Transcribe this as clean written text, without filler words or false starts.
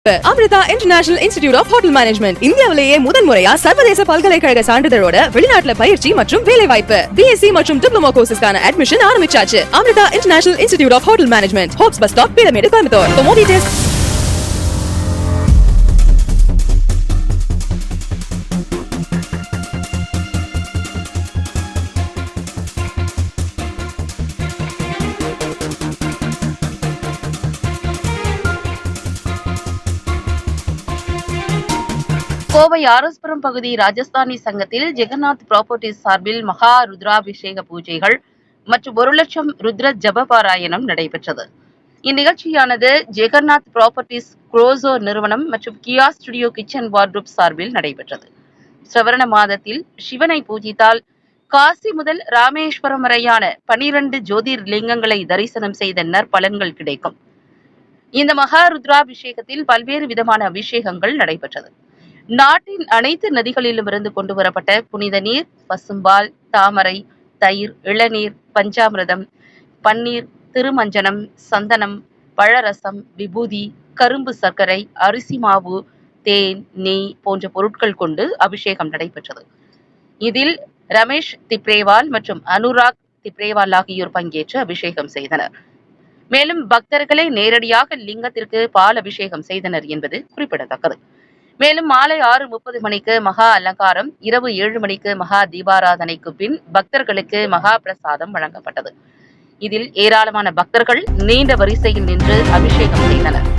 வாய்ப்பு. Amrita international institute of hotel management இந்தியாவிலேயே முதன்முறையா சர்வதேச பல்கலைக்கழக சான்றிதழோட வெளிநாட்டுல பயிற்சி மற்றும் வேலை வாய்ப்பு. பிஎஸ்சி மற்றும் டிப்ளமோ கோர்சஸ்க்கான அட்மிஷன் ஆரம்பிச்சாச்சு. Amrita international institute of hotel management, Hopes bus stop, Peelamedu, Coimbatore. For more details, Kovai RS Puram பகுதி ராஜஸ்தானி சங்கத்தில் ஜெகநாத் ப்ராப்பர்ட்டிஸ் சார்பில் மகா ருத்ராபிஷேக பூஜைகள் மற்றும் 1 லட்சம் ருத்ர ஜப பாராயணம் நடைபெற்றது. இந்நிகழ்ச்சியானது ஜெகநாத் ப்ராப்பர்ட்டிஸ் குரோசோ நிறுவனம் மற்றும் கியா ஸ்டுடியோ கிச்சன் வார்ட்ரூப் சார்பில் நடைபெற்றது. சிரவண மாதத்தில் சிவனை பூஜித்தால் காசி முதல் ராமேஸ்வரம் வரையான 12 ஜோதிர்லிங்கங்களை தரிசனம் செய்த நற்பலன்கள் கிடைக்கும். இந்த மகா ருத்ராபிஷேகத்தில் பல்வேறு விதமான அபிஷேகங்கள் நடைபெற்றது. நாட்டின் அனைத்து நதிகளிலுமிருந்து கொண்டு வரப்பட்ட புனித நீர், பசும்பால், தாமரை, தயிர், இளநீர், பஞ்சாமிரதம், பன்னீர், திருமஞ்சனம், சந்தனம், பழரசம், விபூதி, கரும்பு சர்க்கரை, அரிசி மாவு, தேன், நெய் போன்ற பொருட்கள் கொண்டு அபிஷேகம் நடைபெற்றது. இதில் ரமேஷ் திப்ரேவால் மற்றும் அனுராக் திப்ரேவால் ஆகியோர் பங்கேற்று அபிஷேகம் செய்தனர். மேலும் பக்தர்களை நேரடியாக லிங்கத்திற்கு பால் அபிஷேகம் செய்தனர் என்பது குறிப்பிடத்தக்கது. மேலும் மாலை 6:30 மணிக்கு மகா அலங்காரம், இரவு 7 மணிக்கு மகா தீபாராதனைக்கு பின் பக்தர்களுக்கு மகா பிரசாதம் வழங்கப்பட்டது. இதில் ஏராளமான பக்தர்கள் நீண்ட வரிசையில் நின்று அபிஷேகம் செய்தனர்.